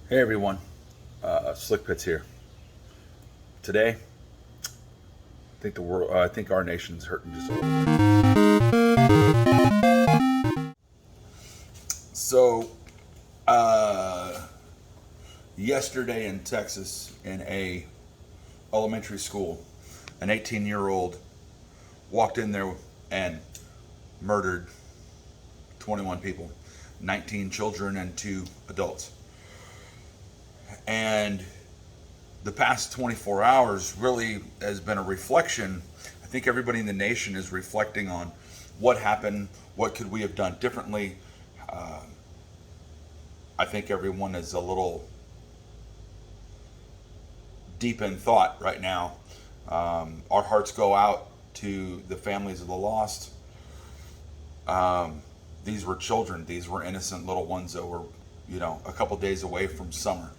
Hey everyone, Slick Pits here. Today, I think our nation's hurting just a little. So, uh, yesterday in Texas, in a elementary school, an 18-year-old walked in there and murdered 21 people, 19 children and 2 adults. And the past 24 hours really has been a reflection. I think everybody in the nation is reflecting on what happened, what could we have done differently. Uh, I think everyone is a little deep in thought right now. Our hearts go out to the families of the lost. Um, these were children, these were innocent little ones that were, a couple days away from summer.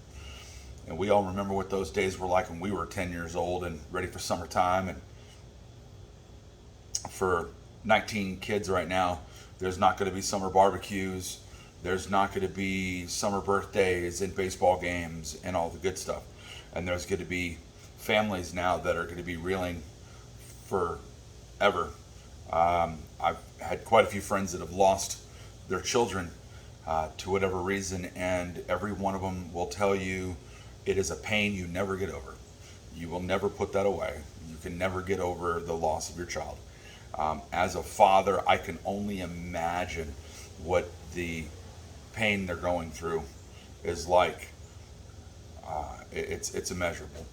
And we all remember what those days were like when we were 10 years old and ready for summertime. And for 19 kids right now, there's not going to be summer barbecues. There's not going to be summer birthdays and baseball games and all the good stuff. And there's going to be families now that are going to be reeling forever. I've had quite a few friends that have lost their children to whatever reason, and every one of them will tell you it is a pain you never get over. You will never put that away. You can never get over the loss of your child. As a father, I can only imagine what the pain they're going through is like. It's immeasurable.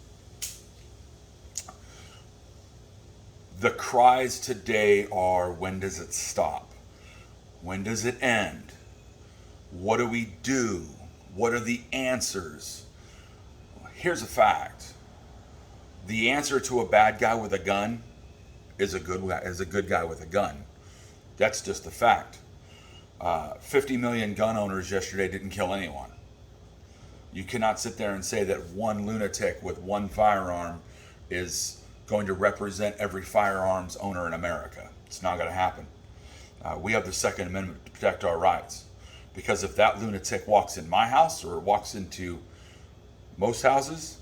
The cries today are, when does it stop? When does it end? What do we do? What are the answers? Here's a fact. The answer to a bad guy with a gun is a good guy with a gun. That's just a fact. 50 million gun owners yesterday didn't kill anyone. You cannot sit there and say that one lunatic with one firearm is going to represent every firearms owner in America. It's not going to happen. We have the Second Amendment to protect our rights. Because if that lunatic walks in my house or walks into most houses,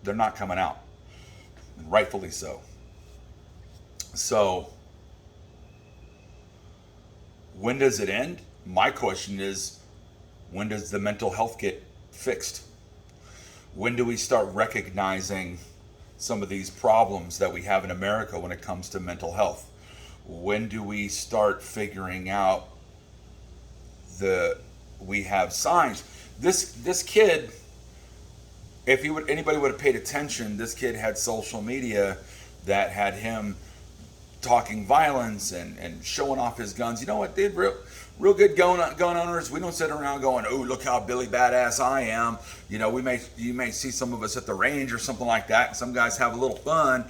they're not coming out. And rightfully so. So, when does it end? My question is, when does the mental health get fixed? When do we start recognizing some of these problems that we have in America when it comes to mental health? When do we start figuring out we have signs? This kid, if anybody would have paid attention, this kid had social media that had him talking violence and showing off his guns. You know what, dude? Real good gun owners. We don't sit around going, "Oh, look how Billy badass I am." You may see some of us at the range or something like that. And some guys have a little fun.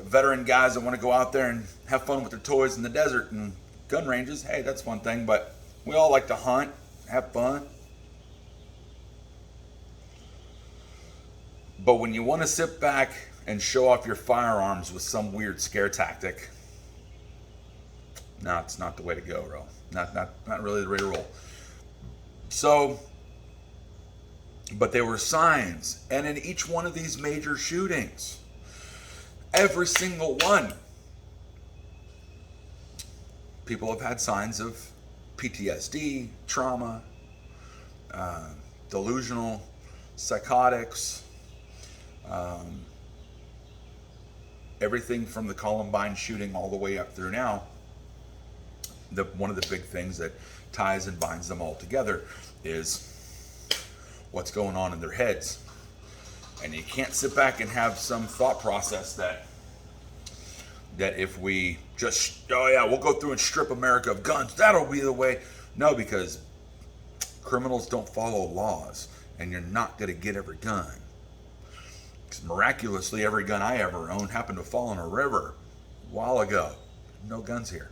Veteran guys that want to go out there and have fun with their toys in the desert and gun ranges. Hey, that's one thing. But we all like to hunt, have fun. But when you want to sit back and show off your firearms with some weird scare tactic, no, it's not the way to go, bro. Not really the way to roll. So, but there were signs, and in each one of these major shootings, every single one, people have had signs of PTSD, trauma, delusional, psychotics, um, everything from the Columbine shooting all the way up through now. One of the big things that ties and binds them all together is what's going on in their heads. And you can't sit back and have some thought process that if we just, oh yeah, we'll go through and strip America of guns, that'll be the way. No, because criminals don't follow laws, and you're not going to get every gun. Because miraculously, every gun I ever owned happened to fall in a river a while ago. No guns here.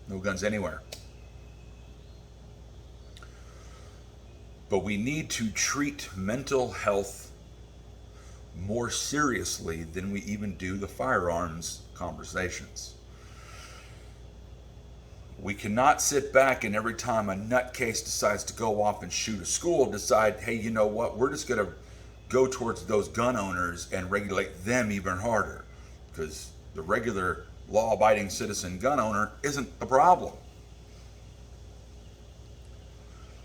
No guns anywhere. But we need to treat mental health more seriously than we even do the firearms conversations. We cannot sit back and every time a nutcase decides to go off and shoot a school, decide, hey, you know what, we're just going to go towards those gun owners and regulate them even harder. Because the regular law-abiding citizen gun owner isn't the problem.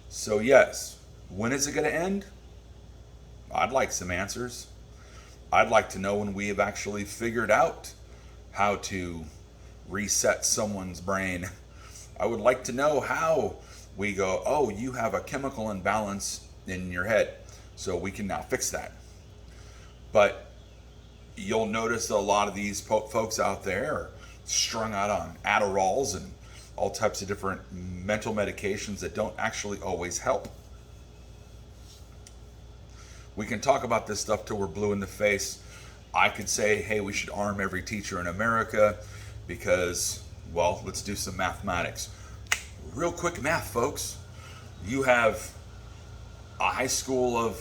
So yes, when is it going to end? I'd like some answers. I'd like to know when we have actually figured out how to reset someone's brain. I would like to know how we go, oh, you have a chemical imbalance in your head, so we can now fix that. But you'll notice a lot of these folks out there are strung out on Adderalls and all types of different mental medications that don't actually always help. We can talk about this stuff till we're blue in the face. I could say, hey, we should arm every teacher in America because, well, let's do some mathematics. Real quick math, folks. You have a high school of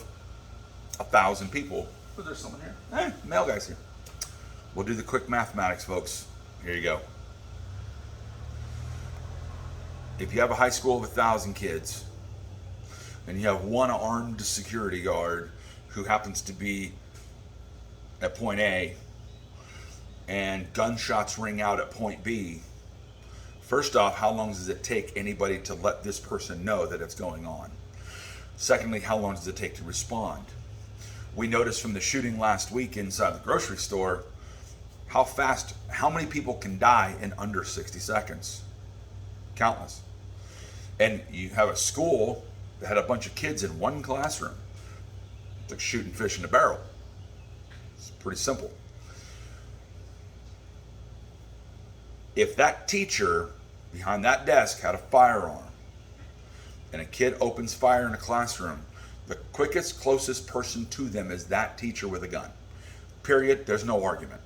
1,000 people. Oh, there's someone here. Hey, male guy's here. We'll do the quick mathematics, folks. Here you go. If you have a high school of 1,000 kids and you have one armed security guard who happens to be at point A and gunshots ring out at point B, first off, how long does it take anybody to let this person know that it's going on? Secondly, how long does it take to respond? We noticed from the shooting last week inside the grocery store how many people can die in under 60 seconds. Countless. And you have a school that had a bunch of kids in one classroom. It's like shooting fish in a barrel. It's pretty simple. If that teacher behind that desk had a firearm and a kid opens fire in a classroom, the quickest, closest person to them is that teacher with a gun. Period. There's no argument.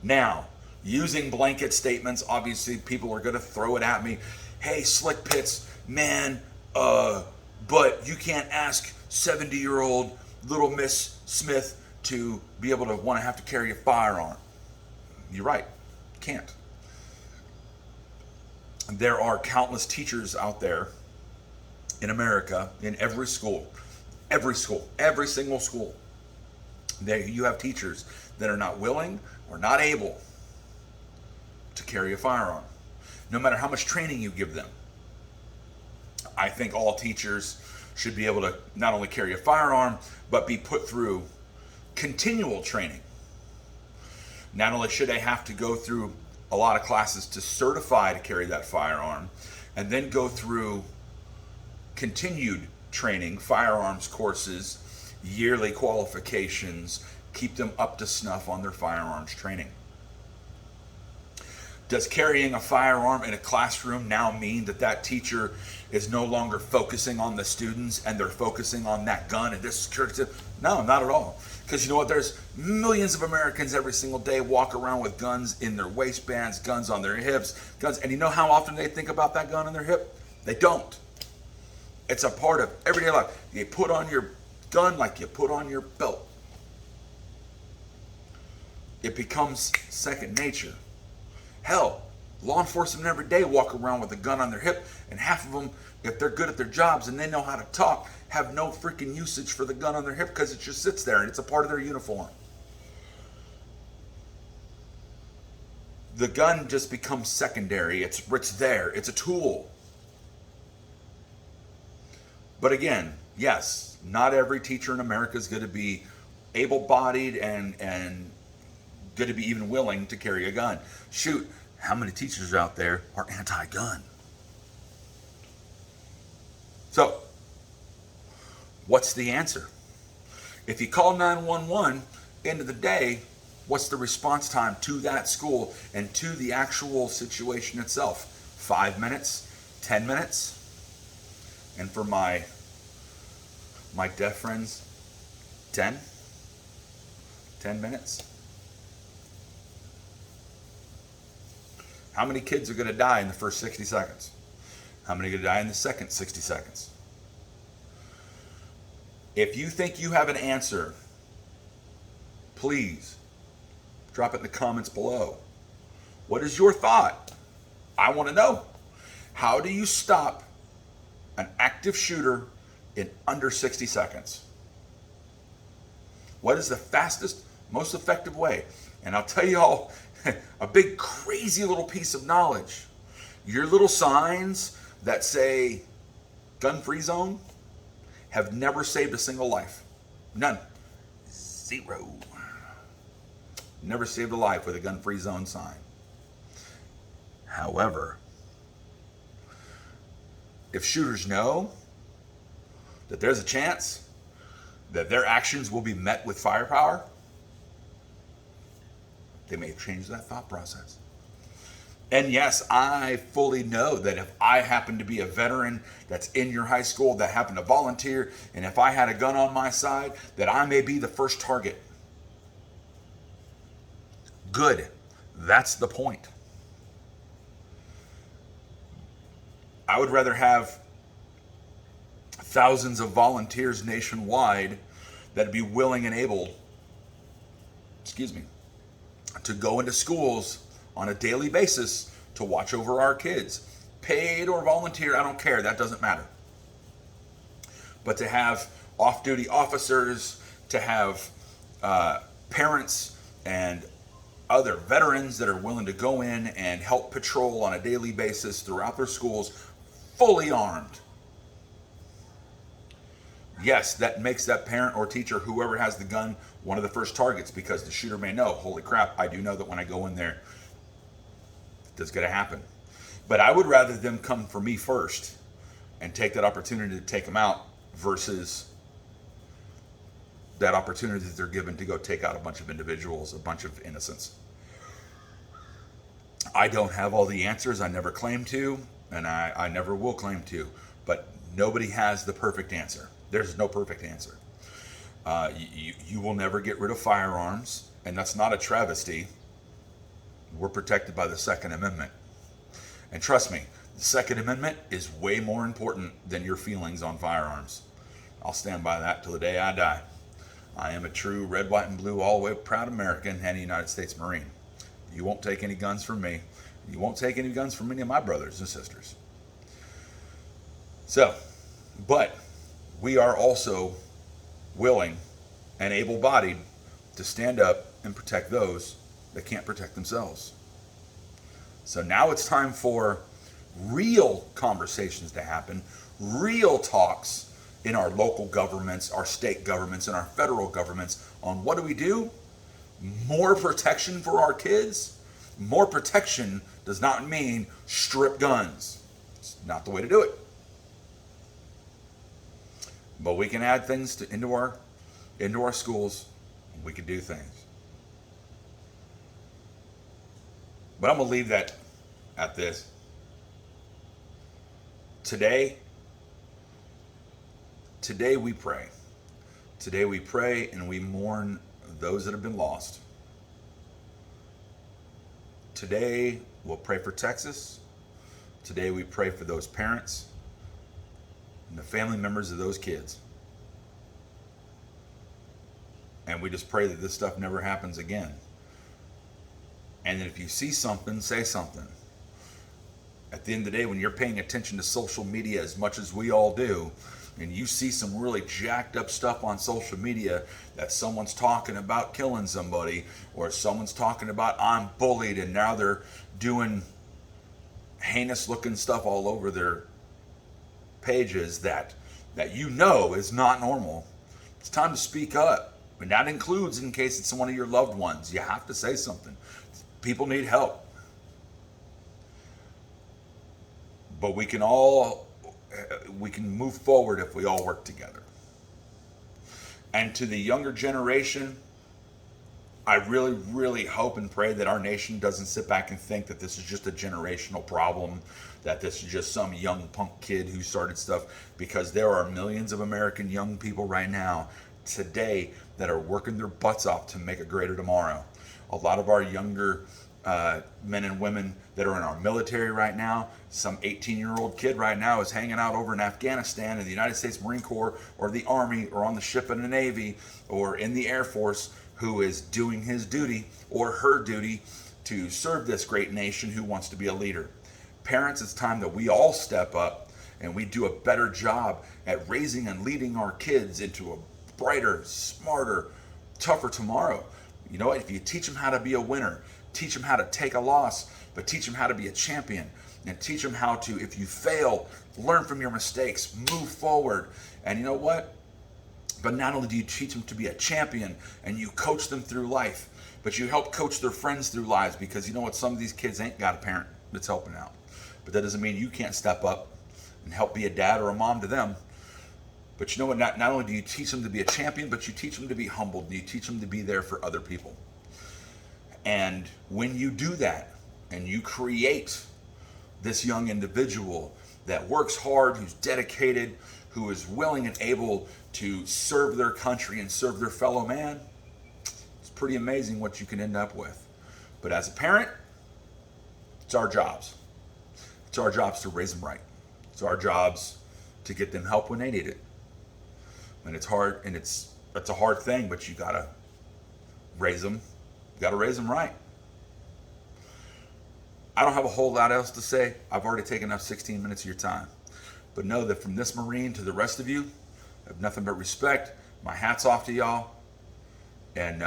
Now, using blanket statements, obviously people are going to throw it at me. Hey, Slick Pits, man, but you can't ask 70-year-old little Miss Smith to be able to want to have to carry a firearm. You're right, can't. There are countless teachers out there in America, in every school, every single school. There you have teachers that are not willing or not able to carry a firearm, no matter how much training you give them. I think all teachers should be able to not only carry a firearm, but be put through continual training. Not only should they have to go through a lot of classes to certify to carry that firearm, and then go through continued training, firearms courses, yearly qualifications, keep them up to snuff on their firearms training. Does carrying a firearm in a classroom now mean that that teacher is no longer focusing on the students and they're focusing on that gun and this church? No, not at all. Because you know what? There's millions of Americans every single day walk around with guns in their waistbands, guns on their hips, guns. And you know how often they think about that gun in their hip? They don't. It's a part of everyday life. You put on your gun like you put on your belt. It becomes second nature. Hell, law enforcement every day walk around with a gun on their hip, and half of them, if they're good at their jobs and they know how to talk, have no freaking usage for the gun on their hip because it just sits there and it's a part of their uniform. The gun just becomes secondary. It's there. It's a tool. But again, yes, not every teacher in America is going to be able-bodied and going to be even willing to carry a gun. Shoot, how many teachers out there are anti-gun? So, what's the answer? If you call 911, end of the day, what's the response time to that school and to the actual situation itself? 5 minutes? 10 minutes? And for my deaf friends, 10 minutes? How many kids are going to die in the first 60 seconds? How many are going to die in the second 60 seconds? If you think you have an answer, please drop it in the comments below. What is your thought? I want to know, how do you stop an active shooter in under 60 seconds? What is the fastest, most effective way? And I'll tell you all a big, crazy little piece of knowledge. Your little signs that say gun-free zone have never saved a single life. None. Zero. Never saved a life with a gun-free zone sign. However, if shooters know that there's a chance that their actions will be met with firepower, they may change that thought process. And yes, I fully know that if I happen to be a veteran that's in your high school that happened to volunteer, and if I had a gun on my side, that I may be the first target. Good. That's the point. I would rather have thousands of volunteers nationwide that'd be willing and able, to go into schools on a daily basis to watch over our kids. Paid or volunteer, I don't care, that doesn't matter. But to have off-duty officers, to have parents and other veterans that are willing to go in and help patrol on a daily basis throughout their schools, fully armed. Yes, that makes that parent or teacher, whoever has the gun, one of the first targets, because the shooter may know, holy crap, I do know that when I go in there, that's going to happen. But I would rather them come for me first and take that opportunity to take them out versus that opportunity that they're given to go take out a bunch of individuals, a bunch of innocents. I don't have all the answers. I never claim to, and I never will claim to, but nobody has the perfect answer. There's no perfect answer. You will never get rid of firearms, and that's not a travesty. We're protected by the Second Amendment. And trust me, the Second Amendment is way more important than your feelings on firearms. I'll stand by that till the day I die. I am a true red, white, and blue, all the way proud American and a United States Marine. You won't take any guns from me. You won't take any guns from any of my brothers and sisters. So, but we are also willing and able-bodied to stand up and protect those that can't protect themselves. So now it's time for real conversations to happen, real talks in our local governments, our state governments, and our federal governments on what do we do? More protection for our kids? More protection does not mean strip guns. It's not the way to do it. But we can add things into our schools. We can do things. But I'm going to leave that at this. Today we pray. Today we pray and we mourn those that have been lost. Today we'll pray for Texas. Today we pray for those parents and the family members of those kids. And we just pray that this stuff never happens again. And then if you see something, say something. At the end of the day, when you're paying attention to social media as much as we all do, and you see some really jacked up stuff on social media that someone's talking about killing somebody, or someone's talking about I'm bullied, and now they're doing heinous looking stuff all over their pages that you know is not normal, it's time to speak up. And that includes in case it's one of your loved ones. You have to say something. People need help. But we can move forward if we all work together. And to the younger generation, I really, really hope and pray that our nation doesn't sit back and think that this is just a generational problem, that this is just some young punk kid who started stuff, because there are millions of American young people right now, today, that are working their butts off to make a greater tomorrow. A lot of our younger men and women that are in our military right now, some 18-year-old kid right now is hanging out over in Afghanistan in the United States Marine Corps or the Army or on the ship in the Navy or in the Air Force, who is doing his duty or her duty to serve this great nation who wants to be a leader. Parents, it's time that we all step up and we do a better job at raising and leading our kids into a brighter, smarter, tougher tomorrow. You know what? If you teach them how to be a winner, teach them how to take a loss, but teach them how to be a champion, and teach them how to, if you fail, learn from your mistakes, move forward. And you know what? But not only do you teach them to be a champion and you coach them through life, but you help coach their friends through lives, because you know what? Some of these kids ain't got a parent that's helping out. But that doesn't mean you can't step up and help be a dad or a mom to them. But you know what? Not only do you teach them to be a champion, but you teach them to be humbled. And you teach them to be there for other people. And when you do that and you create this young individual that works hard, who's dedicated, who is willing and able to serve their country and serve their fellow man, it's pretty amazing what you can end up with. But as a parent, it's our jobs. It's our jobs to raise them right. It's our jobs to get them help when they need it. And it's hard, and it's a hard thing, but you gotta raise them. You gotta raise them right. I don't have a whole lot else to say. I've already taken up 16 minutes of your time. But know that from this Marine to the rest of you, I have nothing but respect. My hat's off to y'all. And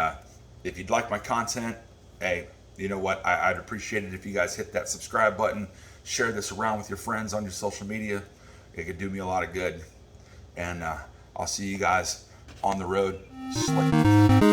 if you'd like my content, hey, you know what? I'd appreciate it if you guys hit that subscribe button, share this around with your friends on your social media. It could do me a lot of good. And I'll see you guys on the road. Slick.